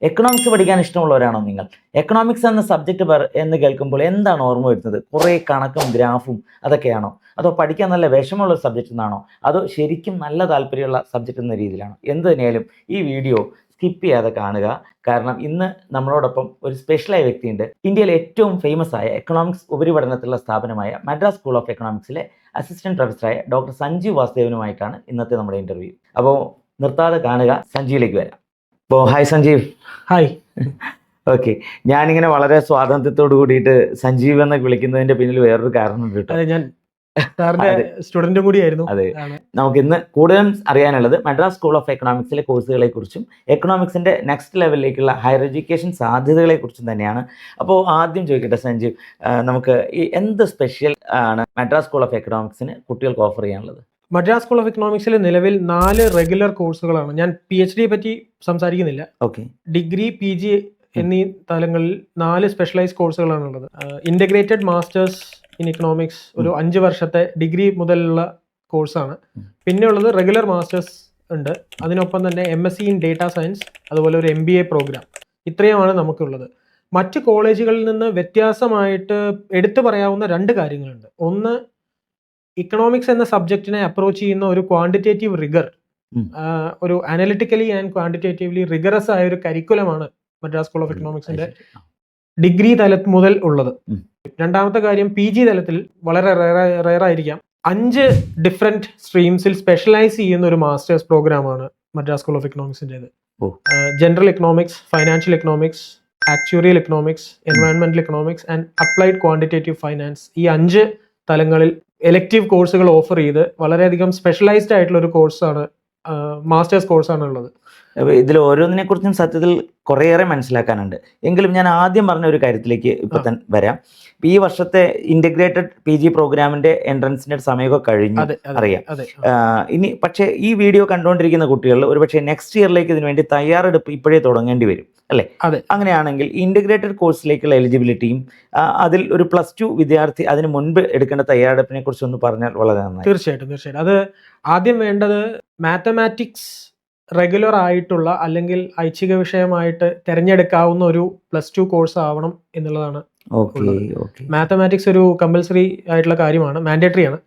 Economics പഠിക്കാൻ ഇഷ്ടമുള്ളവരാണോ നിങ്ങൾ? Economics എന്ന സബ്ജക്റ്റ് എന്ന് കേൾക്കുമ്പോൾ എന്താണ് ഓർമ്മ വരുന്നത്? കുറേ കണക്കും ഗ്രാഫും അതൊക്കെയാണോ? അതോ പഠിക്കാൻ നല്ല വിഷമമുള്ള സബ്ജക്റ്റ് എന്നാണോ? അതോ ശരിക്കും നല്ല താല്പര്യമുള്ള സബ്ജക്റ്റ് എന്ന രീതിയിലാണോ? എന്ത് തന്നെയാലും ഈ വീഡിയോ സ്കിപ്പ് ചെയ്യാതെ കാണുക. കാരണം ഇന്ന് നമ്മളോടൊപ്പം ഒരു സ്പെഷ്യലായ വ്യക്തിയുണ്ട്. ഇന്ത്യയിലെ ഏറ്റവും ഫേമസ് ആയ എക്കണോമിക്സ് ഉപരിപഠനത്തിലുള്ള സ്ഥാപനമായ മദ്രാസ് സ്കൂൾ ഓഫ് എക്കണോമിക്സിലെ അസിസ്റ്റന്റ് പ്രൊഫസറായ ഡോക്ടർ സഞ്ജീവ് വാസുദേവനുമായിട്ടാണ് ഇന്നത്തെ നമ്മുടെ ഇന്റർവ്യൂ. അപ്പോൾ നിർത്താതെ കാണുക. സഞ്ജീവിലേക്ക് വരാം. അപ്പോൾ ഹായ് സഞ്ജീവ്. ഹായ്. ഓക്കെ, ഞാനിങ്ങനെ വളരെ സ്വാതന്ത്ര്യത്തോട് കൂടിയിട്ട് സഞ്ജീവ് എന്നൊക്കെ വിളിക്കുന്നതിന്റെ പിന്നിൽ വേറൊരു കാരണം കേട്ടോ. ഞാൻ സ്റ്റുഡന്റും കൂടിയായിരുന്നു. അതെ, നമുക്ക് ഇന്ന് കൂടുതലും അറിയാനുള്ളത് മദ്രാസ് സ്കൂൾ ഓഫ് എക്കണോമിക്സിലെ കോഴ്സുകളെ കുറിച്ചും എക്കണോമിക്സിന്റെ നെക്സ്റ്റ് ലെവലിലേക്കുള്ള ഹയർ എഡ്യൂക്കേഷൻ സാധ്യതകളെ കുറിച്ചും തന്നെയാണ്. അപ്പോൾ ആദ്യം ചോദിക്കട്ടെ സഞ്ജീവ്, നമുക്ക് ഈ എന്ത് സ്പെഷ്യൽ ആണ് മദ്രാസ് സ്കൂൾ ഓഫ് എക്കണോമിക്സിന് കുട്ടികൾക്ക് ഓഫർ ചെയ്യാനുള്ളത്? മദ്രാസ് സ്കൂൾ ഓഫ് എക്കണോമിക്സിൽ നിലവിൽ 4 റെഗുലർ കോഴ്സുകളാണ്. ഞാൻ PhD പറ്റി സംസാരിക്കുന്നില്ല. ഓക്കെ, ഡിഗ്രി, PG എന്നീ തലങ്ങളിൽ 4 സ്പെഷ്യലൈസ്ഡ് കോഴ്സുകളാണ് ഉള്ളത്. ഇന്റഗ്രേറ്റഡ് മാസ്റ്റേഴ്സ് ഇൻ എക്കണോമിക്സ് ഒരു 5 വർഷത്തെ ഡിഗ്രി മുതലുള്ള കോഴ്സാണ്. പിന്നെ ഉള്ളത് റെഗുലർ മാസ്റ്റേഴ്സ് ഉണ്ട്. അതിനൊപ്പം തന്നെ MSc ഇൻ ഡേറ്റാ സയൻസ്, അതുപോലെ ഒരു MBA പ്രോഗ്രാം. ഇത്രയുമാണ് നമുക്കുള്ളത്. മറ്റ് കോളേജുകളിൽ നിന്ന് വ്യത്യാസമായിട്ട് എടുത്തു പറയാവുന്ന 2 കാര്യങ്ങളുണ്ട്. ഒന്ന്, ഇക്കണോമിക്സ് എന്ന സബ്ജക്റ്റിനെ അപ്രോച്ച് ചെയ്യുന്ന ഒരു ക്വാണ്ടിറ്റേറ്റീവ് റിഗർ, ഒരു അനലിറ്റിക്കലി ആൻഡ് ക്വാണ്ടിറ്റേറ്റീവ്ലി റിഗറസ് ആയ ഒരു കരിക്കുലമാണ് മദ്രാസ് സ്കൂൾ ഓഫ് എക്കണോമിക്സിന്റെ ഡിഗ്രി തലത്തിൽ മുതൽ ഉള്ളത്. രണ്ടാമത്തെ കാര്യം, PG തലത്തിൽ വളരെ റെയർ ആയിരിക്കാം 5 ഡിഫറെന്റ് സ്ട്രീംസിൽ സ്പെഷ്യലൈസ് ചെയ്യുന്ന ഒരു മാസ്റ്റേഴ്സ് പ്രോഗ്രാമാണ് മദ്രാസ് സ്കൂൾ ഓഫ് എക്കണോമിക്സിൻ്റെത്. General economics, financial economics, actuarial economics, എൻവയൺമെന്റൽ economics and applied quantitative finance. ഈ 5 തലങ്ങളിൽ എലക്റ്റീവ് കോഴ്സുകൾ ഓഫർ ചെയ്ത് വളരെയധികം സ്പെഷ്യലൈസ്ഡ് ആയിട്ടുള്ള ഒരു കോഴ്സാണ്, മാസ്റ്റേഴ്സ് കോഴ്സാണ് ഉള്ളത്. ഇതിൽ ഓരോന്നിനെ കുറിച്ചും സത്യത്തിൽ കുറേയേറെ മനസ്സിലാക്കാനുണ്ട്. എങ്കിലും ഞാൻ ആദ്യം പറഞ്ഞ ഒരു കാര്യത്തിലേക്ക് ഇപ്പൊ തന്നെ വരാം. ഈ വർഷത്തെ ഇന്റഗ്രേറ്റഡ് PG പ്രോഗ്രാമിന്റെ എൻട്രൻസിന്റെ സമയമൊക്കെ കഴിഞ്ഞു അറിയാം. ഇനി പക്ഷേ ഈ വീഡിയോ കണ്ടുകൊണ്ടിരിക്കുന്ന കുട്ടികൾ ഒരുപക്ഷെ നെക്സ്റ്റ് ഇയറിലേക്ക് ഇതിനു വേണ്ടി തയ്യാറെടുപ്പ് ഇപ്പോഴേ തുടങ്ങേണ്ടി വരും അല്ലേ? അങ്ങനെയാണെങ്കിൽ ഇന്റഗ്രേറ്റഡ് കോഴ്സിലേക്കുള്ള എലിജിബിലിറ്റിയും അതിൽ ഒരു +2 വിദ്യാർത്ഥി അതിന് മുൻപ് എടുക്കേണ്ട തയ്യാറെടുപ്പിനെ കുറിച്ച് ഒന്ന് പറഞ്ഞാൽ വളരെ നന്നായി. തീർച്ചയായിട്ടും. അത് ആദ്യം വേണ്ടത് മാത്തമാറ്റിക്സ് റെഗുലർ ആയിട്ടുള്ള അല്ലെങ്കിൽ ഐച്ഛിക വിഷയമായിട്ട് തിരഞ്ഞെടുക്കാവുന്ന ഒരു +2 കോഴ്സ് ആവണം എന്നുള്ളതാണ്. മാത്തമാറ്റിക്സ് ഒരു കമ്പൽസറി ആയിട്ടുള്ള കാര്യമാണ്, മാൻഡേറ്ററി ആണ്.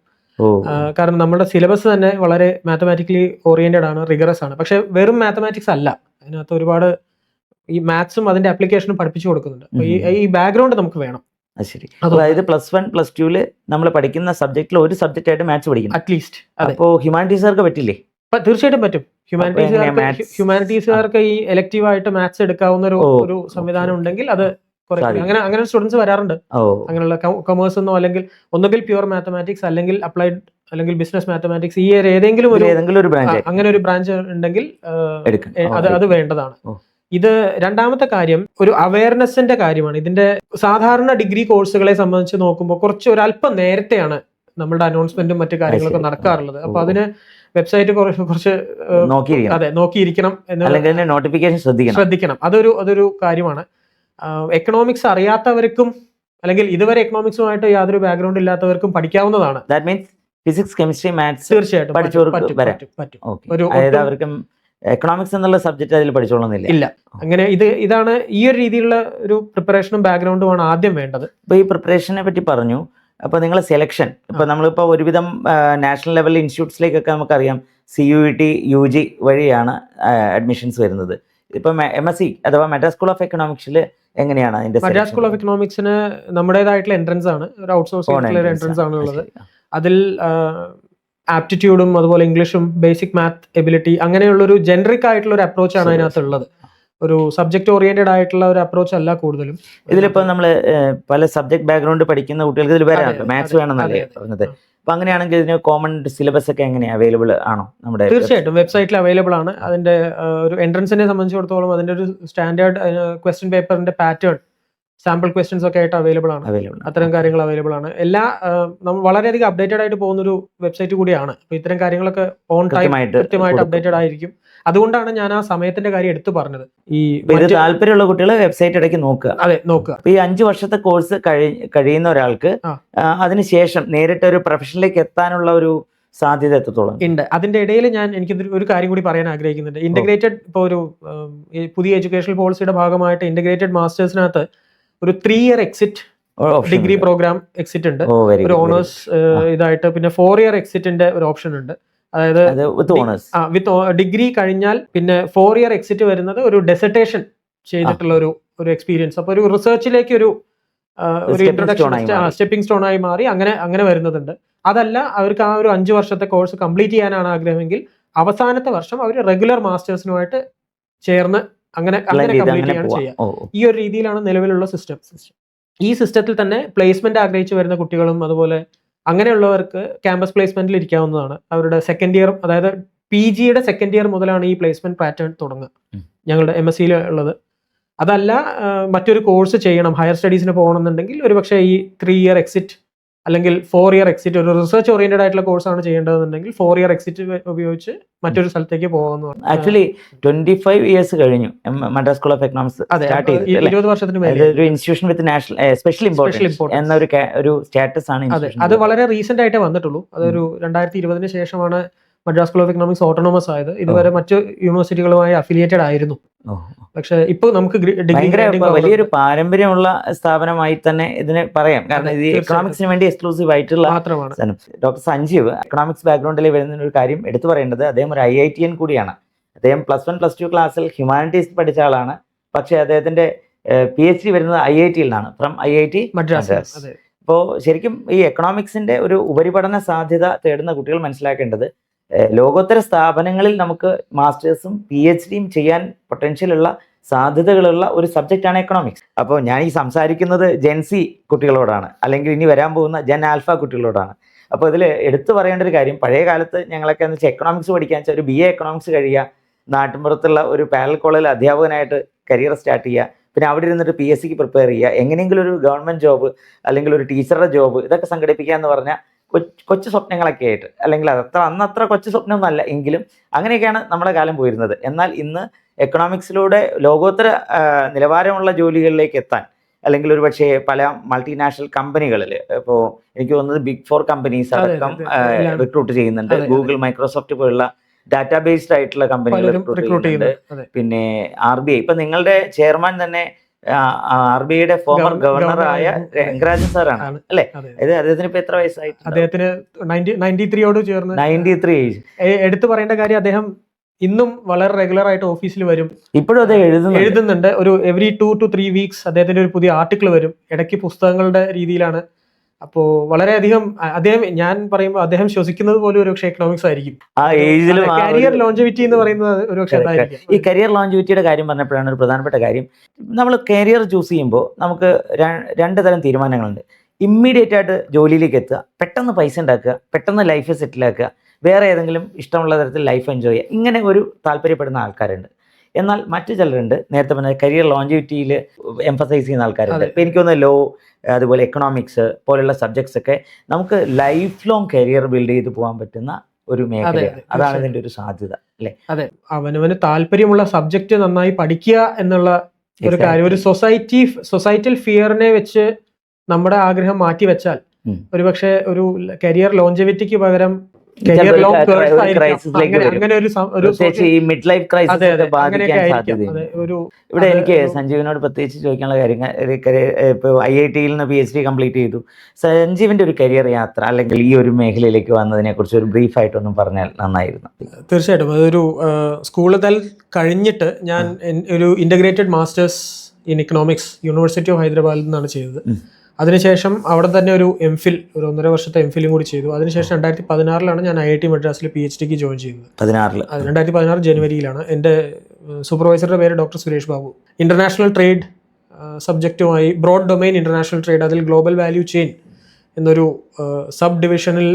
കാരണം നമ്മുടെ സിലബസ് തന്നെ വളരെ മാത്തമാറ്റിക്കലി ഓറിയന്റഡ് ആണ്, റിഗറസ് ആണ്. പക്ഷെ വെറും മാത്തമാറ്റിക്സ് അല്ല, അതിനകത്ത് ഒരുപാട് ഈ മാത്സും അതിന്റെ ആപ്ലിക്കേഷനും പഠിപ്പിച്ചു കൊടുക്കുന്നുണ്ട്. ഈ ബാക്ക്ഗ്രൗണ്ട് നമുക്ക് വേണം. ശരി, അതായത് +1 +2 നമ്മൾ പഠിക്കുന്ന സബ്ജക്റ്റിൽ ഒരു സബ്ജക്റ്റ് ആയിട്ട് മാത്സ് പഠിക്കണം അറ്റ്ലീസ്റ്റ്. അപ്പോൾ ഹ്യൂമാനിറ്റീസുകാർക്ക് പറ്റില്ലേ? തീർച്ചയായിട്ടും പറ്റും. ഹ്യൂമാനിറ്റീസുകാർക്ക് ഈ എലക്റ്റീവ് ആയിട്ട് മാത്സ് എടുക്കാവുന്ന ഒരു സംവിധാനം ഉണ്ടെങ്കിൽ അത് അങ്ങനെ സ്റ്റുഡൻസ് വരാറുണ്ട്. അങ്ങനെയുള്ള കൊമേഴ്സ് എന്നോ അല്ലെങ്കിൽ ഒന്നുകിൽ പ്യുവർ മാത്തമാറ്റിക്സ് അല്ലെങ്കിൽ അപ്ലൈഡ് അല്ലെങ്കിൽ ബിസിനസ് മാത്തമാറ്റിക്സ്, ഈ ഏതെങ്കിലും ഒരു അങ്ങനെ ഒരു ബ്രാഞ്ച് ഉണ്ടെങ്കിൽ അത് വേണ്ടതാണ്. ഇത് രണ്ടാമത്തെ കാര്യം ഒരു അവയർനെസിന്റെ കാര്യമാണ്. ഇതിന്റെ സാധാരണ ഡിഗ്രി കോഴ്സുകളെ സംബന്ധിച്ച് നോക്കുമ്പോൾ ഒരല്പം നേരത്തെയാണ് നമ്മളുടെ അനൗൺസ്മെന്റും മറ്റു കാര്യങ്ങളൊക്കെ നടക്കാറുള്ളത്. അപ്പൊ അതിന് വെബ്സൈറ്റ് കുറച്ച് നോക്കിയിരിക്കണം, നോട്ടിഫിക്കേഷൻ ശ്രദ്ധിക്കണം. അതൊരു കാര്യമാണ്. എക്കണോമിക്സ് അറിയാത്തവർക്കും അല്ലെങ്കിൽ ഇതുവരെ എക്കണോമിക്സുമായിട്ട് യാതൊരു ബാക്ക്ഗ്രൗണ്ട് ഇല്ലാത്തവർക്കും പഠിക്കാവുന്നതാണ്. ഫിസിക്സ്, കെമിസ്ട്രി, മാത്സ് തീർച്ചയായിട്ടും പറ്റും. എക്കണോമിക്സ് എന്നുള്ള സബ്ജക്ട് അതിൽ പഠിച്ചോളുന്നില്ല ഇല്ല. അങ്ങനെ ഇതാണ് ഈ ഒരു രീതിയിലുള്ള ഒരു പ്രിപ്പറേഷനും ബാക്ക്ഗ്രൗണ്ടുമാണ് ആദ്യം വേണ്ടത്. ഇപ്പൊ ഈ പ്രിപ്പറേഷനെ പറ്റി പറഞ്ഞു. അപ്പോൾ നിങ്ങളെ സെലക്ഷൻ ഇപ്പോൾ നമ്മളിപ്പോൾ ഒരുവിധം നാഷണൽ ലെവൽ ഇൻസ്റ്റിറ്റ്യൂട്ട്സിലേക്കൊക്കെ നമുക്കറിയാം CUET UG വഴിയാണ് അഡ്മിഷൻസ് വരുന്നത്. ഇപ്പം MSc അഥവാ മദ്രാസ് സ്കൂൾ ഓഫ് എക്കണോമിക്സിൽ എങ്ങനെയാണ് അതിന്റെ? മദ്രാസ് സ്കൂൾ ഓഫ് എക്കണോമിക്സിന് നമ്മുടേതായിട്ടുള്ള എൻട്രൻസ് ആണ്, ഒരു ഔട്ട്സോഴ്സ് എൻട്രൻസ് ആണ് ഉള്ളത്. അതിൽ ആപ്റ്റിറ്റ്യൂഡും അതുപോലെ ഇംഗ്ലീഷും ബേസിക് മാത്ത് എബിലിറ്റി അങ്ങനെയുള്ള ഒരു ജനറിക് ആയിട്ടുള്ള ഒരു അപ്രോച്ച് ആണ് അതിനകത്തുള്ളത്. ഒരു സബ്ജക്ട് ഓറിയന്റഡ് ആയിട്ടുള്ള ഒരു അപ്രോച്ച് അല്ല കൂടുതലും. ഇതിലിപ്പോ നമ്മള് പല സബ്ജക്ട് ബാക്ക്ഗ്രൗണ്ട് പഠിക്കുന്ന കുട്ടികൾക്ക് ഇതിൽ വരാറുണ്ട്, മാത്സ് വേണമെന്നല്ലേ പറഞ്ഞത്. അപ്പൊ അങ്ങനെയാണെങ്കിൽ ഇതിന് കോമൺ സിലബസ് ഒക്കെ എങ്ങനെയാണ് അവൈലബിൾ ആണോ നമ്മുടെ? തീർച്ചയായിട്ടും വെബ്സൈറ്റിൽ അവൈലബിൾ ആണ്. അതിന്റെ ഒരു എൻട്രൻസിനെ സംബന്ധിച്ചിടത്തോളം അതിന്റെ ഒരു സ്റ്റാൻഡേർഡ് ക്വസ്റ്റ്യൻ പേപ്പറിന്റെ പാറ്റേൺ, സാമ്പിൾ ക്വസ്റ്റ്യൻസ് ഒക്കെ ആയിട്ട് അവൈലബിൾ ആണ്. അത്തരം കാര്യങ്ങൾ അവൈലബിൾ ആണ്. നമ്മൾ വളരെയധികം അപ്ഡേറ്റഡ് ആയിട്ട് പോകുന്ന ഒരു വെബ്സൈറ്റ് കൂടിയാണ്. അപ്പൊ ഇത്തരം കാര്യങ്ങളൊക്കെ ഓൺ ടൈം കൃത്യമായിട്ട് അപ്ഡേറ്റഡ് ആയിരിക്കും. അതുകൊണ്ടാണ് ഞാൻ ആ സമയത്തിന്റെ കാര്യം എടുത്തു പറഞ്ഞത്. ഈ താല്പര്യമുള്ള കുട്ടികൾ വെബ്സൈറ്റ് ഇടയ്ക്ക് നോക്കുക. അതെ, നോക്കുക. ഈ 5 വർഷത്തെ കോഴ്സ് കഴിയുന്ന ഒരാൾക്ക് അതിനുശേഷം നേരിട്ട് ഒരു പ്രൊഫഷനിലേക്ക് എത്താനുള്ള ഒരു സാധ്യത എത്രത്തോളം ഉണ്ട്. അതിന്റെ ഇടയിൽ എനിക്ക് ഒരു കാര്യം കൂടി പറയാൻ ആഗ്രഹിക്കുന്നുണ്ട്. ഇന്റഗ്രേറ്റഡ് ഇപ്പോൾ ഒരു ഈ പുതിയ എഡ്യൂക്കേഷണൽ പോളിസിയുടെ ഭാഗമായിട്ട് ഇന്റഗ്രേറ്റഡ് മാസ്റ്റേഴ്സിനകത്ത് ഒരു 3 year exit degree program exit ഉണ്ട്, ഒരു ഓണേഴ്സ് ഇതായിട്ട്. പിന്നെ 4 ഇയർ എക്സിറ്റിന്റെ ഒരു ഓപ്ഷൻ ഉണ്ട്. അതായത് വിത്ത് ഡിഗ്രി കഴിഞ്ഞാൽ പിന്നെ 4 ഇയർ എക്സിറ്റ് വരുന്നത് ഒരു ഡെസർട്ടേഷൻ ചെയ്തിട്ടുള്ള ഒരു എക്സ്പീരിയൻസ്. അപ്പൊ ഒരു റിസർച്ചിലേക്ക് ഒരു ഇൻട്രൊഡക്ഷൻ സ്റ്റെപ്പിംഗ് സ്റ്റോൺ ആയി മാറി അങ്ങനെ വരുന്നതുണ്ട്. അതല്ല, അവർക്ക് ആ ഒരു 5 വർഷത്തെ കോഴ്സ് കംപ്ലീറ്റ് ചെയ്യാനാണ് ആഗ്രഹമെങ്കിൽ അവസാനത്തെ വർഷം അവർ റെഗുലർ മാസ്റ്റേഴ്സിനുമായിട്ട് ചേർന്ന് അങ്ങനെ കംപ്ലീറ്റ് ചെയ്യാണ് ചെയ്യുക. ഈ ഒരു രീതിയിലാണ് നിലവിലുള്ള സിസ്റ്റം. ഈ സിസ്റ്റത്തിൽ തന്നെ പ്ലേസ്മെന്റ് ആഗ്രഹിച്ചു വരുന്ന കുട്ടികളും അതുപോലെ അങ്ങനെയുള്ളവർക്ക് ക്യാമ്പസ് പ്ലേസ്മെന്റിൽ ഇരിക്കാവുന്നതാണ്. അവരുടെ സെക്കൻഡ് ഇയർ, അതായത് PGയുടെ സെക്കൻഡ് ഇയർ മുതലാണ് ഈ പ്ലേസ്മെന്റ് പാറ്റേൺ തുടങ്ങുക ഞങ്ങളുടെ MSc ഉള്ളത്. അതല്ല, മറ്റൊരു കോഴ്സ് ചെയ്യണം, ഹയർ സ്റ്റഡീസിന് പോകണമെന്നുണ്ടെങ്കിൽ ഒരുപക്ഷെ ഈ 3 ഇയർ എക്സിറ്റ് അല്ലെങ്കിൽ 4 ഇയർ എക്സിറ്റ്, ഒരു റിസർച്ച് ഓറിയന്റഡ് ആയിട്ടുള്ള കോഴ്സാണ് ചെയ്യേണ്ടതെന്നുണ്ടെങ്കിൽ 4 ഇയർ എക്സിറ്റ് ഉപയോഗിച്ച് മറ്റൊരു സ്ഥലത്തേക്ക് പോകുന്നതാണ്. ആക്ച്വലി 25 ഇയേഴ്സ് കഴിഞ്ഞു Madras school of economics start ചെയ്തിട്ട്. 20 വർഷത്തിന് മേലെ ഒരു ഇൻസ്റ്റിറ്റ്യൂഷൻ വിത്ത് നാഷണൽ സ്പെഷ്യൽ ഇമ്പോർട്ടൻസ് എന്ന ഒരു സ്റ്റാറ്റസ് ആണ്. അത് വളരെ റീസെന്റ് ആയിട്ടേ വന്നിട്ടുള്ളൂ. അതൊരു 2020 ശേഷമാണ് Madras school of economics autonomous ആയത്. ഇതുവരെ മറ്റു യൂണിവേഴ്സിറ്റികളുമായി അഫിലിയേറ്റഡ് ആയിരുന്നു. പക്ഷെ ഇപ്പൊ നമുക്ക് വലിയൊരു പാരമ്പര്യമുള്ള സ്ഥാപനമായി തന്നെ ഇതിന് പറയാം. കാരണം ഇത് എക്കണോമിക്സിന് വേണ്ടി എക്സ്ക്ലൂസീവ് ആയിട്ടുള്ള മാത്രമാണ്. ഡോക്ടർ സഞ്ജീവ് എക്കണോമിക്സ് ബാക്ക്ഗ്രൗണ്ടിൽ വരുന്ന ഒരു കാര്യം എടുത്തു പറയേണ്ടത്, അദ്ദേഹം ഒരു IITian കൂടിയാണ്. അദ്ദേഹം +1 +2 ക്ലാസ്സിൽ ഹ്യൂമാനിറ്റീസ് പഠിച്ച ആളാണ്. പക്ഷെ അദ്ദേഹത്തിന്റെ PhD വരുന്നത് IIT യിലാണ്, ഫ്രം IIT മദ്രാസ്. അപ്പോൾ ശരിക്കും ഈ എക്കണോമിക്സിന്റെ ഒരു ഉപരിപഠന സാധ്യത തേടുന്ന കുട്ടികൾ മനസ്സിലാക്കേണ്ടത്, ലോകോത്തര സ്ഥാപനങ്ങളിൽ നമുക്ക് മാസ്റ്റേഴ്സും PhDയും ചെയ്യാൻ പൊട്ടൻഷ്യലുള്ള സാധ്യതകളുള്ള ഒരു സബ്ജക്റ്റാണ് എക്കണോമിക്സ്. അപ്പോൾ ഞാൻ ഈ സംസാരിക്കുന്നത് ജെൻസി കുട്ടികളോടാണ്, അല്ലെങ്കിൽ ഇനി വരാൻ പോകുന്ന ജെൻ ആൽഫ കുട്ടികളോടാണ്. അപ്പോൾ ഇതിൽ എടുത്തു പറയേണ്ട ഒരു കാര്യം, പഴയ കാലത്ത് ഞങ്ങളൊക്കെ എന്ന് വെച്ചാൽ എക്കണോമിക്സ് പഠിക്കാൻ വെച്ചാൽ ഒരു BA എക്കണോമിക്സ് കഴിയുക, നാട്ടിൻപുറത്തുള്ള ഒരു പാരലൽ കോളേജിൽ അധ്യാപകനായിട്ട് കരിയർ സ്റ്റാർട്ട് ചെയ്യുക, പിന്നെ അവിടെ ഇരുന്നിട്ട് PSCക്ക് പ്രിപ്പയർ ചെയ്യുക, എങ്ങനെയെങ്കിലും ഒരു ഗവൺമെൻറ് ജോബ് അല്ലെങ്കിൽ ഒരു ടീച്ചറുടെ ജോബ് ഇതൊക്കെ സംഘടിപ്പിക്കുക എന്ന് പറഞ്ഞാൽ കൊച്ചു സ്വപ്നങ്ങളൊക്കെ ആയിട്ട്, അല്ലെങ്കിൽ അത്ര കൊച്ചു സ്വപ്നമൊന്നുമല്ല എങ്കിലും അങ്ങനെയൊക്കെയാണ് നമ്മുടെ കാലം പോയിരുന്നത്. എന്നാൽ ഇന്ന് എക്കണോമിക്സിലൂടെ ലോകോത്തര നിലവാരമുള്ള ജോലികളിലേക്ക് എത്താൻ, അല്ലെങ്കിൽ ഒരു പക്ഷേ പല മൾട്ടിനാഷണൽ കമ്പനികളിൽ, ഇപ്പോൾ എനിക്ക് തോന്നുന്നത് Big 4 കമ്പനീസ് അടക്കം റിക്രൂട്ട് ചെയ്യുന്നുണ്ട്. ഗൂഗിൾ, മൈക്രോസോഫ്റ്റ് പോലുള്ള ഡാറ്റാബേസ്ഡ് ആയിട്ടുള്ള കമ്പനികൾ റിക്രൂട്ട് ചെയ്യുന്നുണ്ട്. പിന്നെ RBI, ഇപ്പൊ നിങ്ങളുടെ ചെയർമാൻ തന്നെ RBIയുടെ ഫോമർ ഗവർണറായ രംഗരാജൻ സാറാണ് അല്ലെ? അദ്ദേഹത്തിന് ഇപ്പൊ എത്ര വയസ്സായി? അദ്ദേഹത്തിന് 93 ചേർന്ന് 93 ഏജ്. എടുത്തു പറയേണ്ട കാര്യം, അദ്ദേഹം ഇന്നും വളരെ റെഗുലർ ആയിട്ട് ഓഫീസിൽ വരും. ഇപ്പോഴും അദ്ദേഹം എഴുതുന്നുണ്ട്. ഒരു എവറി 2 to 3 വീക്സ് അദ്ദേഹത്തിന്റെ ഒരു പുതിയ ആർട്ടിക്കിൾ വരും. ഇടയ്ക്ക് പുസ്തകങ്ങളുടെ രീതിയിലാണ്. അപ്പോൾ വളരെയധികം ഞാൻ പറയുമ്പോൾ അദ്ദേഹം ശ്വസിക്കുന്നത് പോലും ഒരു പക്ഷേ എക്കണോമിക്സ് ആയിരിക്കും. ആ ഏജിലും കരിയർ ലോഞ്ചിവിറ്റി എന്ന് പറയുന്നത് ഒരു പക്ഷേ അതായിരിക്കും. ഈ കരിയർ ലോഞ്ചിവിറ്റിയുടെ കാര്യം പറഞ്ഞപ്പോഴാണ് ഒരു പ്രധാനപ്പെട്ട കാര്യം. നമ്മൾ കരിയർ ചൂസ് ചെയ്യുമ്പോൾ നമുക്ക് 2 തരം തീരുമാനങ്ങളുണ്ട്. ഇമ്മീഡിയറ്റ് ആയിട്ട് ജോലിയിലേക്ക് എത്തുക, പെട്ടെന്ന് പൈസ ഉണ്ടാക്കുക, പെട്ടെന്ന് ലൈഫ് സെറ്റിലാക്കുക, വേറെ ഏതെങ്കിലും ഇഷ്ടമുള്ള തരത്തിൽ ലൈഫ് എൻജോയ് ചെയ്യുക, ഇങ്ങനെ ഒരു താല്പര്യപ്പെടുന്ന ആൾക്കാരുണ്ട്. എന്നാൽ മറ്റു ചിലരുണ്ട്, നേരത്തെ പറഞ്ഞ കരിയർ ലോഞ്ചിവിറ്റിയിൽ എംഫസൈസ് ചെയ്യുന്ന ആൾക്കാരുണ്ട്. ഇപ്പം എനിക്കൊന്ന് ലോ, അതുപോലെ എക്കണോമിക്സ് പോലുള്ള സബ്ജക്ട്സ് ഒക്കെ നമുക്ക് ലൈഫ് ലോങ് കരിയർ ബിൽഡ് ചെയ്ത് പോകാൻ പറ്റുന്ന ഒരു മേഖലയാണ്. അതാണ് ഇതിന്റെ ഒരു സാധ്യത അല്ലേ? അതെ, അവനവന് താല്പര്യമുള്ള സബ്ജക്റ്റ് നന്നായി പഠിക്കുക എന്നുള്ള ഒരു കാര്യം. ഒരു സൊസൈറ്റൽ ഫിയറിനെ വെച്ച് നമ്മുടെ ആഗ്രഹം മാറ്റി വെച്ചാൽ ഒരുപക്ഷെ ഒരു കരിയർ ലോഞ്ചിവിറ്റിക്ക് പകരം ഇവിടെ എനിക്ക് സഞ്ജീവിനോട് പ്രത്യേകിച്ച് ചോദിക്കാനുള്ള കാര്യം, ഇപ്പോൾ IITയിൽ നിന്ന് PhD കംപ്ലീറ്റ് ചെയ്തു. സഞ്ജീവിന്റെ ഒരു കരിയർ യാത്ര അല്ലെങ്കിൽ ഈ ഒരു മേഖലയിലേക്ക് വന്നതിനെ കുറിച്ച് ഒരു ബ്രീഫ് ആയിട്ടൊന്നും പറഞ്ഞാൽ നന്നായിരുന്നു. തീർച്ചയായിട്ടും. അതൊരു സ്കൂൾ തലം കഴിഞ്ഞിട്ട് ഞാൻ ഒരു integrated masters in economics university of ഹൈദരാബാദിൽ നിന്നാണ് ചെയ്തത്. അതിനുശേഷം അവിടെ തന്നെ ഒരു MPhil, ഒരു 1.5 വർഷത്തെ MPhilലും കൂടി ചെയ്തു. അതിനുശേഷം 2016 ഞാൻ IIT മദ്രാസിൽ PhDക്ക് ജോയിൻ ചെയ്യുന്നത്. 2016 ജനുവരിയിലാണ്. എൻ്റെ സൂപ്പർവൈസറുടെ പേര് doctor Suresh Babu. International trade സബ്ജക്റ്റുമായി ബ്രോഡ് ഡൊമൈൻ ഇന്റർനാഷണൽ ട്രേഡ്, അതിൽ ഗ്ലോബൽ വാല്യൂ ചെയിൻ എന്നൊരു സബ് ഡിവിഷനിൽ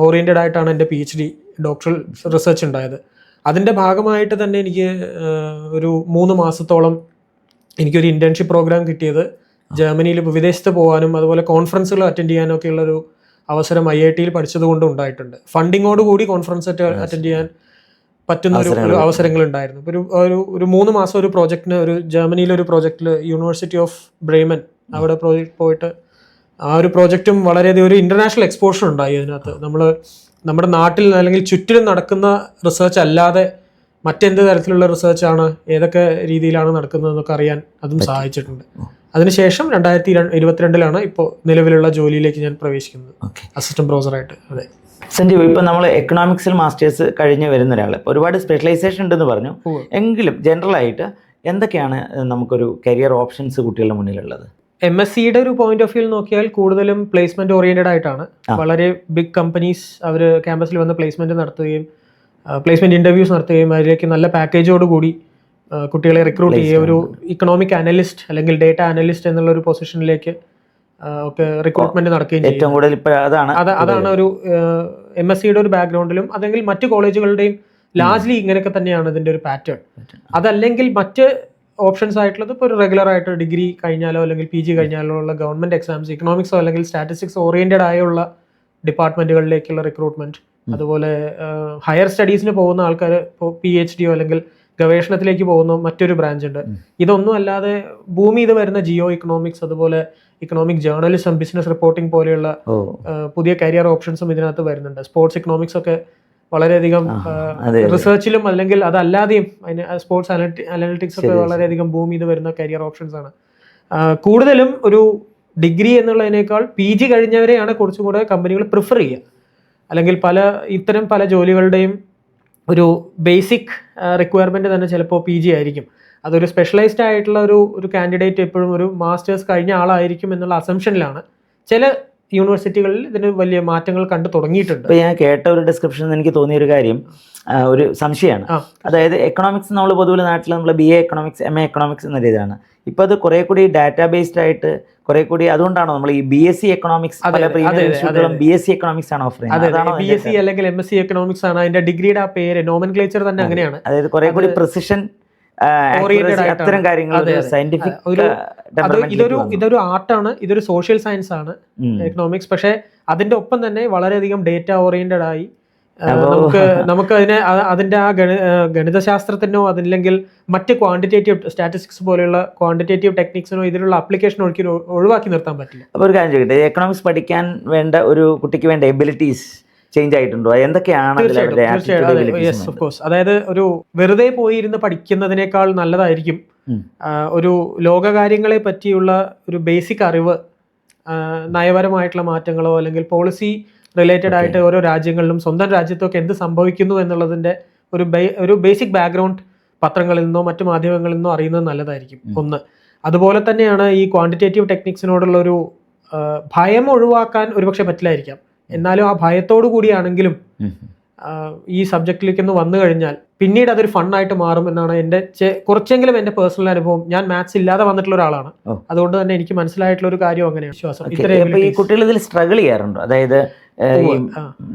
ഓറിയന്റഡ് ആയിട്ടാണ് എൻ്റെ PhD ഡോക്ടറൽ റിസർച്ച് ഉണ്ടായത്. അതിൻ്റെ ഭാഗമായിട്ട് തന്നെ എനിക്ക് ഒരു 3 മാസത്തോളം എനിക്കൊരു ഇന്റേൺഷിപ്പ് പ്രോഗ്രാം കിട്ടിയത് ജർമ്മനിയിൽ വിദേശത്ത് പോകാനും അതുപോലെ കോൺഫറൻസുകൾ അറ്റൻഡ് ചെയ്യാനും ഒക്കെ ഉള്ളൊരു അവസരം IITയിൽ പഠിച്ചത് കൊണ്ട് ഉണ്ടായിട്ടുണ്ട്. ഫണ്ടിങ്ങോടുകൂടി കോൺഫറൻസ് അറ്റൻഡ് ചെയ്യാൻ പറ്റുന്ന ഒരു അവസരങ്ങൾ ഉണ്ടായിരുന്നു. ഒരു 3 മാസം ഒരു പ്രോജക്റ്റിന്, ഒരു ജർമ്മനിയിലെ ഒരു പ്രോജക്റ്റിൽ യൂണിവേഴ്സിറ്റി ഓഫ് ബ്രേമൻ അവിടെ പോയിട്ട് ആ ഒരു പ്രോജക്റ്റും വളരെയധികം ഒരു ഇന്റർനാഷണൽ എക്സ്പോഷർ ഉണ്ടായി. അതിനകത്ത് നമ്മൾ നമ്മുടെ നാട്ടിൽ അല്ലെങ്കിൽ ചുറ്റിലും നടക്കുന്ന റിസർച്ച് അല്ലാതെ മറ്റെന്ത് തരത്തിലുള്ള റിസർച്ചാണ്, ഏതൊക്കെ രീതിയിലാണ് നടക്കുന്നതെന്നൊക്കെ അറിയാൻ അതും സഹായിച്ചിട്ടുണ്ട്. അതിനുശേഷം 2022 ഇപ്പോൾ നിലവിലുള്ള ജോലിയിലേക്ക് ഞാൻ പ്രവേശിക്കുന്നത്, അസിസ്റ്റന്റ് പ്രൊഫസറായിട്ട്. അതെ സഞ്ജീവ്, ഇപ്പം നമ്മൾ എക്കണോമിക്സിൽ മാസ്റ്റേഴ്സ് കഴിഞ്ഞ് വരുന്ന ഒരാൾ, ഇപ്പോൾ ഒരുപാട് സ്പെഷ്യലൈസേഷൻ ഉണ്ടെന്ന് പറഞ്ഞു, എങ്കിലും ജനറലായിട്ട് എന്തൊക്കെയാണ് നമുക്കൊരു കരിയർ ഓപ്ഷൻസ് കുട്ടികളുടെ മുന്നിലുള്ളത്? MSCയുടെ ഒരു പോയിന്റ് ഓഫ് വ്യൂ നോക്കിയാൽ കൂടുതലും പ്ലേസ്മെന്റ് ഓറിയന്റഡ് ആയിട്ടാണ്. വളരെ ബിഗ് കമ്പനീസ് അവർ ക്യാമ്പസിൽ വന്ന് പ്ലേസ്മെന്റ് നടത്തുകയും പ്ലേസ്മെന്റ് ഇന്റർവ്യൂസ് നടത്തുകയും അതിലേക്ക് നല്ല പാക്കേജോട് കൂടി കുട്ടികളെ റിക്രൂട്ട് ചെയ്യുക. ഒരു ഇക്കണോമിക് അനലിസ്റ്റ് അല്ലെങ്കിൽ ഡേറ്റ അനലിസ്റ്റ് എന്നുള്ള ഒരു പൊസിഷനിലേക്ക് ഒക്കെ റിക്രൂട്ട്മെന്റ് നടക്കുകയും ചെയ്യും. ഏറ്റവും കൂടുതൽ അതാണ് ഒരു MSCയുടെ ഒരു ബാക്ക്ഗ്രൗണ്ടിലും അല്ലെങ്കിൽ മറ്റു കോളേജുകളുടെയും ലാർജ്ലി ഇങ്ങനെയൊക്കെ തന്നെയാണ് ഇതിന്റെ ഒരു പാറ്റേൺ. അതല്ലെങ്കിൽ മറ്റ് ഓപ്ഷൻസ് ആയിട്ടുള്ളത് ഇപ്പോൾ ഒരു റെഗുലർ ആയിട്ട് ഡിഗ്രി കഴിഞ്ഞാലോ അല്ലെങ്കിൽ PG കഴിഞ്ഞാലോ ഉള്ള ഗവൺമെന്റ് എക്സാംസ്, ഇക്കണോമിക്സോ അല്ലെങ്കിൽ സ്റ്റാറ്റിസ്റ്റിക്സ് ഓറിയന്റഡ് ആയുള്ള ഡിപ്പാർട്ട്മെന്റുകളിലേക്കുള്ള റിക്രൂട്ട്മെന്റ്, അതുപോലെ ഹയർ സ്റ്റഡീസിന് പോകുന്ന ആൾക്കാർ ഇപ്പോൾ PhD അല്ലെങ്കിൽ ഗവേഷണത്തിലേക്ക് പോകുന്ന മറ്റൊരു ബ്രാഞ്ച് ഉണ്ട്. ഇതൊന്നും അല്ലാതെ ഭൂമി ഇത് വരുന്ന ജിയോ ഇക്കണോമിക്സ്, അതുപോലെ ഇക്കണോമിക് ജേർണലിസം, ബിസിനസ് റിപ്പോർട്ടിംഗ് പോലെയുള്ള പുതിയ കരിയർ ഓപ്ഷൻസും ഇതിനകത്ത് വരുന്നുണ്ട്. സ്പോർട്സ് ഇക്കണോമിക്സ് ഒക്കെ വളരെയധികം റിസർച്ചിലും അല്ലെങ്കിൽ അതല്ലാതെയും സ്പോർട്സ് അനലിറ്റിക്സ് ഒക്കെ വളരെയധികം ഭൂമി ഇത് വരുന്ന കരിയർ ഓപ്ഷൻസ് ആണ്. കൂടുതലും ഒരു ഡിഗ്രി എന്നുള്ളതിനേക്കാൾ PG കഴിഞ്ഞവരെയാണ് കുറച്ചും കൂടെ കമ്പനികൾ പ്രിഫർ ചെയ്യുക. അല്ലെങ്കിൽ ഇത്തരം പല ജോലികളുടെയും ഒരു ബേസിക് റിക്വയർമെന്റ് തന്നെ ചിലപ്പോൾ PG ആയിരിക്കും. അതൊരു സ്പെഷ്യലൈസ്ഡ് ആയിട്ടുള്ള ഒരു കാൻഡിഡേറ്റ് എപ്പോഴും ഒരു മാസ്റ്റേഴ്സ് കഴിഞ്ഞ ആളായിരിക്കും എന്നുള്ള അസംഷനിലാണ് ചില യൂണിവേഴ്സിറ്റികളിൽ ഇതിന് വലിയ മാറ്റങ്ങൾ കണ്ടു തുടങ്ങിയിട്ടുണ്ട്. ഇപ്പോൾ ഞാൻ കേട്ട ഒരു ഡിസ്ക്രിപ്ഷനിൽ എനിക്ക് തോന്നിയ ഒരു കാര്യം, ഒരു സംശയമാണ്. അതായത് എക്കണോമിക്സ് നമ്മൾ പൊതുവെ നാട്ടിൽ നമ്മൾ BA എക്കണോമിക്സ്, MA എക്കണോമിക്സ് എന്ന രീതിയിലാണ്. ഇപ്പോൾ അത് കുറെ കൂടി ഡാറ്റാ ബേസ്ഡ് ആയിട്ട് കുറെ കൂടി, അതുകൊണ്ടാണോ നമ്മൾ ഈ BSc എക്കണോമിക്സ് BSc എക്കണോമിക്സ് ആണ് ഓഫർ ചെയ്യുന്നത്? BSc അല്ലെങ്കിൽ MSc എക്കണോമിക്സ് ആണ് അതിന്റെ ഡിഗ്രിയുടെ ആ പേര്, നോമൻക്ലേച്ചർ തന്നെ അങ്ങനെയാണ്. അതായത് കുറെ കൂടി പ്രിസിഷൻ അത്തരം കാര്യങ്ങൾ, സയന്റിഫിക്. ഇതൊരു ആർട്ടാണ്, ഇതൊരു സോഷ്യൽ സയൻസ് ആണ് എക്കണോമിക്സ്. പക്ഷെ അതിന്റെ ഒപ്പം തന്നെ വളരെയധികം ഡേറ്റ ഓറിയന്റഡ് ആയി നമുക്ക് അതിന്റെ ആ ഗണിതശാസ്ത്രത്തിനോ അതില്ലെങ്കിൽ മറ്റ് ക്വാണ്ടിറ്റേറ്റീവ് സ്റ്റാറ്റിസ്റ്റിക്സ് പോലെയുള്ള ക്വാണ്ടിറ്റേറ്റീവ് ടെക്നിക്സിനോ ഇതിലുള്ള അപ്ലിക്കേഷൻ ഒഴിവാക്കി നിർത്താൻ പറ്റില്ല. അപ്പോൾ ഒരു കാര്യം ചോദിക്കട്ടെ, എക്കണോമിക്സ് പഠിക്കാൻ വേണ്ട ഒരു കുട്ടിക്ക് വേണ്ട എബിലിറ്റീസ് ചേഞ്ച് ആയിട്ടുണ്ടോ? എന്തൊക്കെയാണ്? അതായത് ഒരു വെറുതെ പോയി ഇരുന്ന് പഠിക്കുന്നതിനേക്കാൾ നല്ലതായിരിക്കും ഒരു ലോകകാര്യങ്ങളെ പറ്റിയുള്ള ഒരു ബേസിക് അറിവ്, നയപരമായിട്ടുള്ള മാറ്റങ്ങളോ അല്ലെങ്കിൽ പോളിസി റിലേറ്റഡ് ആയിട്ട് ഓരോ രാജ്യങ്ങളിലും സ്വന്തം രാജ്യത്തൊക്കെ എന്ത് സംഭവിക്കുന്നു എന്നുള്ളതിന്റെ ഒരു ബേസിക് ബാക്ക്ഗ്രൗണ്ട് പത്രങ്ങളിൽ നിന്നോ മറ്റു മാധ്യമങ്ങളിൽ നിന്നോ അറിയുന്നത് നല്ലതായിരിക്കും. ഒന്ന്, അതുപോലെ തന്നെയാണ് ഈ ക്വാണ്ടിറ്റേറ്റീവ് ടെക്നിക്സിനോടുള്ള ഒരു ഭയം ഒഴിവാക്കാൻ ഒരുപക്ഷെ പറ്റില്ലായിരിക്കാം. എന്നാലും ആ ഭയത്തോടു കൂടിയാണെങ്കിലും ഈ സബ്ജക്റ്റിലേക്ക് ഒന്ന് വന്നു കഴിഞ്ഞാൽ പിന്നീട് അതൊരു ഫണ്ണായിട്ട് മാറും എന്നാണ് കുറച്ചെങ്കിലും എൻ്റെ പേഴ്സണൽ അനുഭവം. ഞാൻ മാത്സ് ഇല്ലാതെ വന്നിട്ടുള്ള ഒരാളാണ്, അതുകൊണ്ട് തന്നെ എനിക്ക് മനസ്സിലായിട്ടുള്ള ഒരു കാര്യം അങ്ങനെയാണ് വിശ്വാസം. ഈ കുട്ടികൾ ഇതിൽ സ്ട്രഗിൾ ചെയ്യാറുണ്ടോ? അതായത്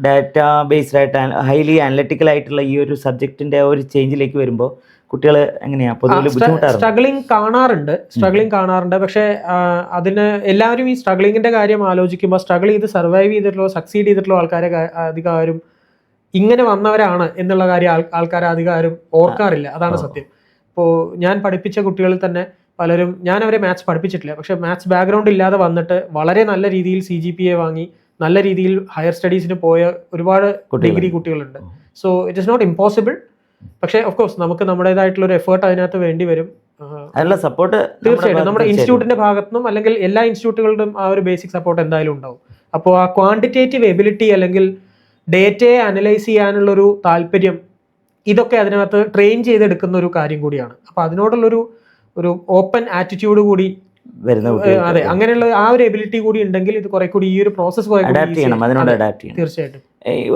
ഡാറ്റാ ബേസ്ഡ് ആയിട്ട് ഹൈലി അനലിറ്റിക്കൽ ആയിട്ടുള്ള ഈ ഒരു സബ്ജക്റ്റിന്റെ ഒരു ചേഞ്ചിലേക്ക് വരുമ്പോൾ കുട്ടികൾ എങ്ങനെയാ പൊതുവെ ബുദ്ധിമുട്ടാണ്? സ്ട്രഗ്ലിംഗ് കാണാറുണ്ട്. പക്ഷെ അതിന് എല്ലാവരും ഈ സ്ട്രഗ്ലിങ്ങിന്റെ കാര്യം ആലോചിക്കുമ്പോൾ സ്ട്രഗിൾ ചെയ്ത് സർവൈവ് ചെയ്തിട്ടുള്ള സക്സീഡ് ചെയ്തിട്ടുള്ള ആൾക്കാരെ അധികാരം ഇങ്ങനെ വന്നവരാണ് എന്നുള്ള കാര്യം ആൾക്കാരെ അധികാരം ഓർക്കാറില്ല. അതാണ് സത്യം. ഇപ്പോൾ ഞാൻ പഠിപ്പിച്ച കുട്ടികളിൽ തന്നെ പലരും, ഞാൻ അവരെ മാത്സ് പഠിപ്പിച്ചിട്ടില്ല, പക്ഷെ മാത്സ് ബാക്ക്ഗ്രൗണ്ട് ഇല്ലാതെ വന്നിട്ട് വളരെ നല്ല രീതിയിൽ CGPA വാങ്ങി നല്ല രീതിയിൽ ഹയർ സ്റ്റഡീസിന് പോയ ഒരുപാട് ഡിഗ്രി കുട്ടികളുണ്ട്. So it is not impossible. പക്ഷേ ഓഫ് കോഴ്സ് നമുക്ക് നമ്മുടേതായിട്ടുള്ള ഒരു എഫേർട്ട് അതിനകത്ത് വേണ്ടി വരും. അതിനുള്ള സപ്പോർട്ട് തീർച്ചയായിട്ടും നമ്മുടെ ഇൻസ്റ്റിറ്റ്യൂട്ടിന്റെ ഭാഗത്തുനിന്നും അല്ലെങ്കിൽ എല്ലാ ഇൻസ്റ്റിറ്റ്യൂട്ടുകളുടെയും ആ ഒരു ബേസിക് സപ്പോർട്ട് എന്തായാലും ഉണ്ടാവും. അപ്പോൾ ആ ക്വാണ്ടിറ്റേറ്റീവ് എബിലിറ്റി അല്ലെങ്കിൽ ഡേറ്റയെ അനലൈസ് ചെയ്യാനുള്ളൊരു താല്പര്യം, ഇതൊക്കെ അതിനകത്ത് ട്രെയിൻ ചെയ്തെടുക്കുന്ന ഒരു കാര്യം കൂടിയാണ്. അപ്പോൾ അതിനോടുള്ളൊരു ഓപ്പൺ ആറ്റിറ്റ്യൂഡ് കൂടി വരുന്ന, അതെ, അങ്ങനെയുള്ള ആ ഒരു എബിലിറ്റി കൂടി ഉണ്ടെങ്കിൽ ഇത് കുറെ കൂടി ഈ ഒരു പ്രോസസ് അഡാപ്റ്റ് ചെയ്യണം, അതിനോട് അഡാപ്റ്റ് ചെയ്യണം. തീർച്ചയായിട്ടും.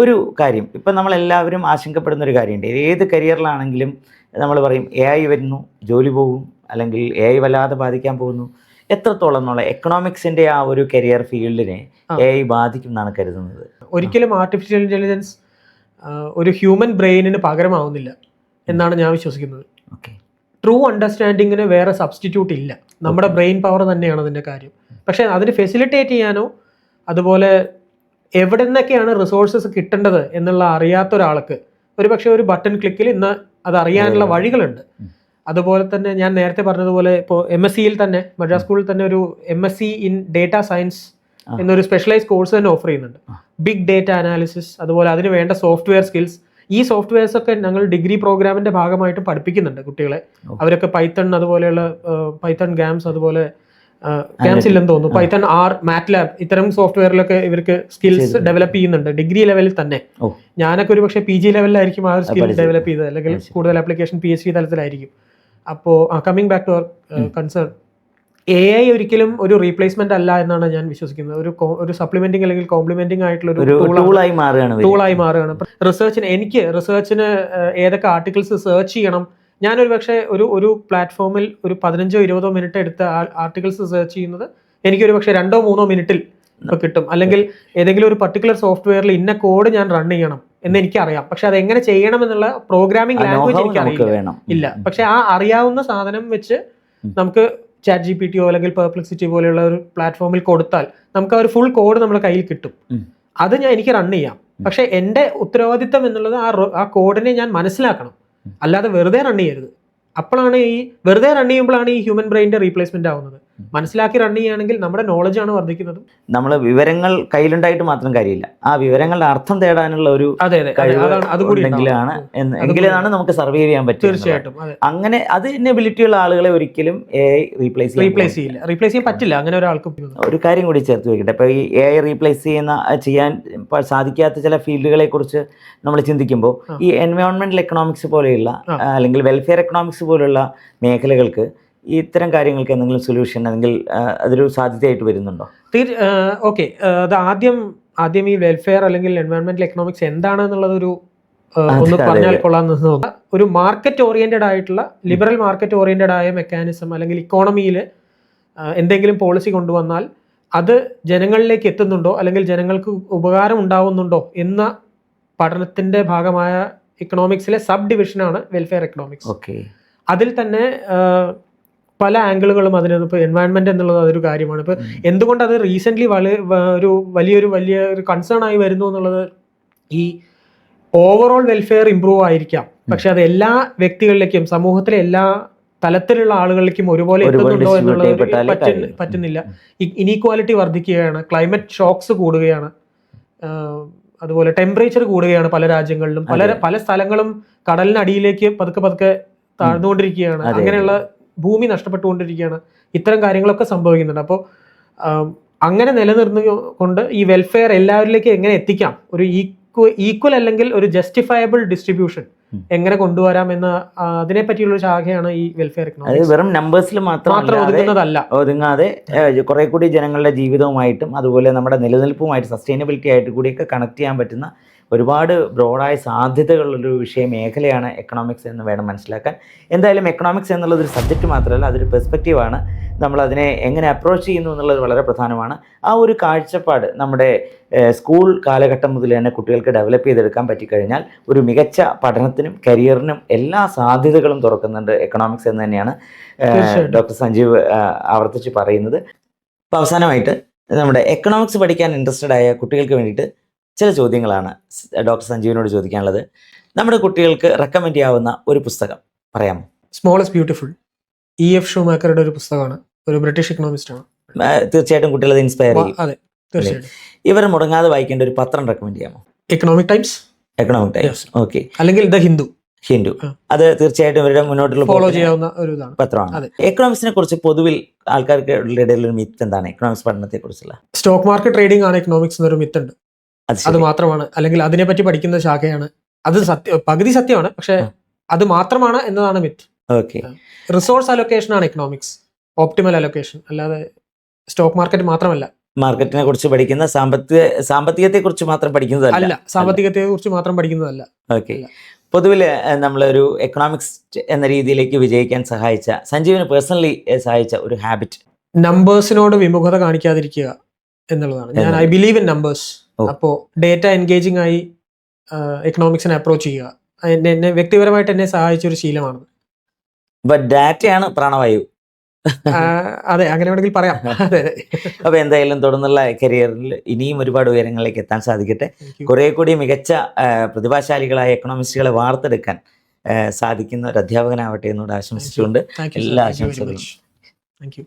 ഒരു കാര്യം ഇപ്പം നമ്മളെല്ലാവരും ആശങ്കപ്പെടുന്ന ഒരു കാര്യമുണ്ട്. ഏത് കരിയറിലാണെങ്കിലും നമ്മൾ പറയും AI വരുന്നു, ജോലി പോകും, അല്ലെങ്കിൽ AI വല്ലാതെ ബാധിക്കാൻ പോകുന്നു. എത്രത്തോളം എന്നുള്ള എക്കണോമിക്സിന്റെ ആ ഒരു കരിയർ ഫീൽഡിനെ AI ബാധിക്കും എന്നാണ് കരുതുന്നത്? ഒരിക്കലും ആർട്ടിഫിഷ്യൽ ഇന്റലിജൻസ് ഒരു ഹ്യൂമൻ ബ്രെയിനിന് പകരമാവുന്നില്ല എന്നാണ് ഞാൻ വിശ്വസിക്കുന്നത്. ട്രൂ അണ്ടർസ്റ്റാൻഡിങ്ങിന് വേറെ സബ്സ്റ്റിറ്റ്യൂട്ട് ഇല്ല. നമ്മുടെ ബ്രെയിൻ പവർ തന്നെയാണ് അതിൻ്റെ കാര്യം. പക്ഷേ അതിന് ഫെസിലിറ്റേറ്റ് ചെയ്യാനോ അതുപോലെ എവിടെ നിന്നൊക്കെയാണ് റിസോഴ്സസ് കിട്ടേണ്ടത് എന്നുള്ള അറിയാത്ത ഒരാൾക്ക് ഒരുപക്ഷെ ഒരു ബട്ടൺ ക്ലിക്കിൽ ഇന്ന് അത് അറിയാനുള്ള വഴികളുണ്ട്. അതുപോലെ തന്നെ ഞാൻ നേരത്തെ പറഞ്ഞതുപോലെ ഇപ്പോൾ MSCയിൽ തന്നെ, മദ്രാസ് സ്കൂളിൽ തന്നെ ഒരു MSc ഇൻ ഡേറ്റ സയൻസ് എന്നൊരു സ്പെഷ്യലൈസ് കോഴ്സ് തന്നെ ഓഫർ ചെയ്യുന്നുണ്ട്. ബിഗ് ഡേറ്റ അനാലിസിസ്, അതുപോലെ അതിന് വേണ്ട സോഫ്റ്റ്വെയർ സ്കിൽസ്. ഈ സോഫ്റ്റ്വെയർസ് ഒക്കെ ഞങ്ങൾ ഡിഗ്രി പ്രോഗ്രാമിന്റെ ഭാഗമായിട്ട് പഠിപ്പിക്കുന്നുണ്ട് കുട്ടികളെ. അവരൊക്കെ പൈത്തൺ, അതുപോലെയുള്ള പൈത്തൺ ഗാംസ്, അതുപോലെ ഗാംസ് ഇല്ലെന്ന് തോന്നുന്നു, പൈത്തൺ ആർ, മാറ്റ്ലാബ്, ഇത്തരം സോഫ്റ്റ്വെയറിലൊക്കെ ഇവർക്ക് സ്കിൽസ് ഡെവലപ്പ് ചെയ്യുന്നുണ്ട് ഡിഗ്രി ലെവലിൽ തന്നെ. ഞാനൊക്കെ ഒരു പക്ഷേ PG ലെവലിലായിരിക്കും ആ ഒരു സ്കിൽ ഡെവലപ്പ് ചെയ്തത്, അല്ലെങ്കിൽ കൂടുതൽ ആപ്ലിക്കേഷൻ PhD തലത്തിലായിരിക്കും. അപ്പോൾ coming back to our concern, AI ഒരിക്കലും ഒരു റീപ്ലേസ്മെന്റ് അല്ല എന്നാണ് ഞാൻ വിശ്വസിക്കുന്നത്. ഒരു സപ്ലിമെന്റിങ് അല്ലെങ്കിൽ കോംപ്ലിമെന്റിങ് ആയിട്ടുള്ള ഒരു ടൂളായി മാറുകയാണ്. റിസർച്ചിന് ഏതൊക്കെ ആർട്ടിക്കിൾസ് സെർച്ച് ചെയ്യണം, ഞാനൊരു പക്ഷേ ഒരു പ്ലാറ്റ്ഫോമിൽ ഒരു 15-20 മിനിറ്റ് എടുത്ത് ആർട്ടിക്കിൾസ് സെർച്ച് ചെയ്യുന്നത് എനിക്കൊരു പക്ഷേ 2-3 മിനിറ്റിൽ ഇപ്പൊ കിട്ടും. അല്ലെങ്കിൽ ഏതെങ്കിലും ഒരു പർട്ടിക്കുലർ സോഫ്റ്റ്വെയറിൽ ഇന്ന കോഡ് ഞാൻ റൺ ചെയ്യണം എന്ന് എനിക്കറിയാം, പക്ഷെ അത് എങ്ങനെ ചെയ്യണം എന്നുള്ള പ്രോഗ്രാമിംഗ് ലാംഗ്വേജ് എനിക്കറിയില്ല. ഇല്ല, പക്ഷെ ആ അറിയാവുന്ന സാധനം വെച്ച് നമുക്ക് ChatGPT അല്ലെങ്കിൽ പെർപ്ലക്സിറ്റി പോലെയുള്ള ഒരു പ്ലാറ്റ്ഫോമിൽ കൊടുത്താൽ നമുക്ക് ആ ഒരു ഫുൾ കോഡ് നമ്മുടെ കയ്യിൽ കിട്ടും. അത് എനിക്ക് റൺ ചെയ്യാം. പക്ഷെ എൻ്റെ ഉത്തരവാദിത്തം എന്നുള്ളത് ആ കോഡിനെ ഞാൻ മനസ്സിലാക്കണം, അല്ലാതെ വെറുതെ റൺ ചെയ്യരുത്. അപ്പോഴാണ് വെറുതെ റൺ ചെയ്യുമ്പോഴാണ് ഈ ഹ്യൂമൻ ബ്രെയിനിന്റെ റീപ്ലേസ്മെന്റ് ആവുന്നത്. മനസ്സിലാക്കി റൺ ചെയ്യുകയാണെങ്കിൽ നമ്മുടെ നോളജ് ആണ് വർദ്ധിക്കുന്നത്. നമ്മൾ വിവരങ്ങൾ കയ്യിലുണ്ടായിട്ട് മാത്രം കാര്യമില്ല, ആ വിവരങ്ങളുടെ അർത്ഥം തേടാനുള്ള ഒരു എങ്കിലാണ് നമുക്ക് സർവൈവ് ചെയ്യാൻ പറ്റും. തീർച്ചയായിട്ടും അങ്ങനെ അത് എബിലിറ്റി ഉള്ള ആളുകളെ ഒരിക്കലും AI റീപ്ലേസ് ചെയ്യാൻ പറ്റില്ല. അങ്ങനെ ഒരാൾക്കും ഒരു കാര്യം കൂടി ചേർത്ത് വെക്കട്ടെ. ഇപ്പോൾ ഈ AI റീപ്ലേസ് ചെയ്യാൻ സാധിക്കാത്ത ചില ഫീൽഡുകളെ കുറിച്ച് നമ്മൾ ചിന്തിക്കുമ്പോൾ ഈ എൻവയോൺമെന്റൽ എക്കണോമിക്സ് പോലെയുള്ള അല്ലെങ്കിൽ വെൽഫെയർ എക്കണോമിക്സ് പോലുള്ള മേഖലകൾക്ക് ഇത്തരം കാര്യങ്ങൾക്ക് എന്തെങ്കിലും സൊല്യൂഷൻ അല്ലെങ്കിൽ അതൊരു സാധ്യതയായിട്ട് വരുന്നുണ്ടോ? ഓക്കെ, അത് ആദ്യം ഈ വെൽഫെയർ അല്ലെങ്കിൽ എൻവയോൺമെന്റൽ എക്കണോമിക്സ് എന്താണെന്നുള്ളത് ഒന്ന് പറഞ്ഞാൽ കൊള്ളാമെന്ന് തോന്നുന്നു. ഒരു മാർക്കറ്റ് ഓറിയന്റഡ് ആയിട്ടുള്ള, ലിബറൽ മാർക്കറ്റ് ഓറിയന്റഡ് ആയ മെക്കാനിസം അല്ലെങ്കിൽ ഇക്കോണമിയിൽ എന്തെങ്കിലും പോളിസി കൊണ്ടുവന്നാൽ അത് ജനങ്ങളിലേക്ക് എത്തുന്നുണ്ടോ അല്ലെങ്കിൽ ജനങ്ങൾക്ക് ഉപകാരം ഉണ്ടാവുന്നുണ്ടോ എന്ന പഠനത്തിന്റെ ഭാഗമായ ഇക്കണോമിക്സിലെ സബ് ഡിവിഷനാണ് വെൽഫെയർ എക്കണോമിക്സ്. അതിൽ തന്നെ പല ആംഗിളുകളും അതിന്, ഇപ്പോൾ എൻവയോൺമെന്റ് എന്നുള്ളത് അതൊരു കാര്യമാണ്. ഇപ്പോൾ എന്തുകൊണ്ട് അത് റീസെന്റ് വലിയൊരു കൺസേൺ ആയി വരുന്നു എന്നുള്ളത്, ഈ ഓവറോൾ വെൽഫെയർ ഇംപ്രൂവ് ആയിരിക്കാം, പക്ഷെ അത് എല്ലാ വ്യക്തികളിലേക്കും, സമൂഹത്തിലെ എല്ലാ തലത്തിലുള്ള ആളുകളിലേക്കും ഒരുപോലെ എത്തുന്നുണ്ടോ എന്നുള്ളത് പറ്റുന്നില്ല. ഇനീക്വാലിറ്റി വർദ്ധിക്കുകയാണ്, ക്ലൈമറ്റ് ഷോക്സ് കൂടുകയാണ്, അതുപോലെ ടെമ്പറേച്ചർ കൂടുകയാണ് പല രാജ്യങ്ങളിലും, പല സ്ഥലങ്ങളും കടലിനടിയിലേക്ക് പതുക്കെ താഴ്ന്നുകൊണ്ടിരിക്കുകയാണ്, അങ്ങനെയുള്ള ഭൂമി നഷ്ടപ്പെട്ടുകൊണ്ടിരിക്കുകയാണ്. ഇത്തരം കാര്യങ്ങളൊക്കെ സംഭവിക്കുന്നുണ്ട്. അപ്പോൾ അങ്ങനെ നിലനിർന്നുകൊണ്ട് ഈ വെൽഫെയർ എല്ലാവരിലേക്കും എങ്ങനെ എത്തിക്കാം, ഒരു ഈക്വൽ അല്ലെങ്കിൽ ഒരു ജസ്റ്റിഫയബിൾ ഡിസ്ട്രിബ്യൂഷൻ എങ്ങനെ കൊണ്ടുവരാം എന്ന അതിനെ പറ്റിയുള്ള ശാഖയാണ് ഈ വെൽഫെയർ എക്കണോമിക്സ്. വെറും നമ്പേഴ്സിൽ മാത്രം ഒതുങ്ങാതെ കുറെ കൂടി ജനങ്ങളുടെ ജീവിതവുമായിട്ടും അതുപോലെ നമ്മുടെ നിലനിൽപ്പുമായിട്ട് സസ്റ്റൈനബിലിറ്റി ആയിട്ട് കൂടിയൊക്കെ കണക്ട് ചെയ്യാൻ പറ്റുന്ന ഒരുപാട് ബ്രോഡായ സാധ്യതകളുള്ളൊരു മേഖലയാണ് എക്കണോമിക്സ് എന്ന് വേണം മനസ്സിലാക്കാൻ. എന്തായാലും എക്കണോമിക്സ് എന്നുള്ളതൊരു സബ്ജക്റ്റ് മാത്രമല്ല, അതൊരു പെർസ്പെക്റ്റീവാണ്. നമ്മളതിനെ എങ്ങനെ അപ്രോച്ച് ചെയ്യുന്നു എന്നുള്ളത് വളരെ പ്രധാനമാണ്. ആ ഒരു കാഴ്ചപ്പാട് നമ്മുടെ സ്കൂൾ കാലഘട്ടം മുതൽ തന്നെ കുട്ടികൾക്ക് ഡെവലപ്പ് ചെയ്തെടുക്കാൻ പറ്റിക്കഴിഞ്ഞാൽ ഒരു മികച്ച പഠനത്തിനും കരിയറിനും എല്ലാ സാധ്യതകളും തുറക്കുന്നുണ്ട് എക്കണോമിക്സ് എന്ന് തന്നെയാണ് ഡോക്ടർ സഞ്ജീവ് ആവർത്തിച്ച് പറയുന്നത്. അപ്പോൾ അവസാനമായിട്ട് നമ്മുടെ എക്കണോമിക്സ് പഠിക്കാൻ ഇൻട്രസ്റ്റഡ് ആയ കുട്ടികൾക്ക് വേണ്ടിയിട്ട് ചില ചോദ്യങ്ങളാണ് ഡോക്ടർ സഞ്ജീവിനോട് ചോദിക്കാനുള്ളത്. നമ്മുടെ കുട്ടികൾക്ക് റെക്കമെൻഡ് ചെയ്യാവുന്ന ഒരു പുസ്തകം പറയാമോ? Small is beautiful, E.F. ഷൂമാക്കറുടെ ഒരു പുസ്തകമാണ്. ഒരു ബ്രിട്ടീഷ് എക്കണോമിസ്റ്റ് ആണ്. തീർച്ചയായിട്ടും കുട്ടികളെ ഇൻസ്പയർ ചെയ്യും. അതെ, തീർച്ചയായിട്ടും. ഇവർ മുടങ്ങാതെ വായിക്കേണ്ട ഒരു പത്രം റെക്കമെൻഡ് ചെയ്യാമോ? Economic times. ഓക്കെ. അല്ലെങ്കിൽ ദ ഹിന്ദു. അത് തീർച്ചയായിട്ടും ഇവരുടെ മുന്നോട്ടുള്ള ഫോളോ ചെയ്യാവുന്ന ഒരു പത്രമാണ്. എക്കണോമിക്സിനെ കുറിച്ച് പൊതുവിൽ ആൾക്കാർക്ക് ഇടയിൽ ഒരു മിത്ത് എന്താണ് എക്കണോമിക്സ് പഠനത്തെ കുറിച്ചുള്ള? സ്റ്റോക്ക് മാർക്കറ്റ് ട്രേഡിംഗ് ആണ് എക്കണോമിക്സ് എന്നൊരു മിത്ത് ഉണ്ട്. അത് മാത്രമാണ്, അല്ലെങ്കിൽ അതിനെപ്പറ്റി പഠിക്കുന്ന ശാഖയാണ്. അത് പകുതി സത്യമാണ്, പക്ഷെ അത് മാത്രമാണ് എന്നതാണ് മിത്ത്. ഓക്കെ. റിസോഴ്സ് അലൊക്കേഷൻ ആണ് എക്കണോമിക്സ്, ഓപ്റ്റിമൽ അലൊക്കേഷൻ, അല്ലാതെ സ്റ്റോക്ക് മാർക്കറ്റ് മാത്രമല്ല. മാർക്കറ്റിനെ കുറിച്ച് പഠിക്കുന്ന സാമ്പത്തികത്തെ കുറിച്ച് മാത്രം പഠിക്കുന്നതല്ല. സാമ്പത്തികത്തെ കുറിച്ച് മാത്രം പഠിക്കുന്നതല്ല. ഓക്കെ. പൊതുവിൽ നമ്മളൊരു എക്കണോമിക്സ് എന്ന രീതിയിലേക്ക് വിജയിക്കാൻ സഹായിച്ച, സഞ്ജീവിന് പേഴ്സണലി സഹായിച്ച ഒരു ഹാബിറ്റ്? നമ്പേഴ്സിനോട് വിമുഖത കാണിക്കാതിരിക്കുക എന്നുള്ളതാണ്. I believe in numbers. അപ്പോൾ ഡേറ്റ എൻഗേജിംഗ് ആയി എക്കണോമിക്സിനെ അപ്രോച്ച് ചെയ്യുക എന്നെ വ്യക്തിപരമായിട്ട് എന്നെ സഹായിച്ച ഒരു ശീലമാണ്. ഡാറ്റയാണ് പ്രാണവായു. അതെ, അങ്ങനെ വേണമെങ്കിൽ പറയാം. അപ്പോൾ എന്തായാലും തുടർന്നുള്ള കരിയറിൽ ഇനിയും ഒരുപാട് ഉയരങ്ങളിലേക്ക് എത്താൻ സാധിക്കട്ടെ. കുറെ കൂടി മികച്ച പ്രതിഭാശാലികളായ എക്കണോമിസ്റ്റുകളെ വാർത്തെടുക്കാൻ സാധിക്കുന്ന ഒരു അധ്യാപകനാവട്ടെ എന്നോട് ആശംസിച്ചുകൊണ്ട് എല്ലാ ആശംസകളും. Thank you.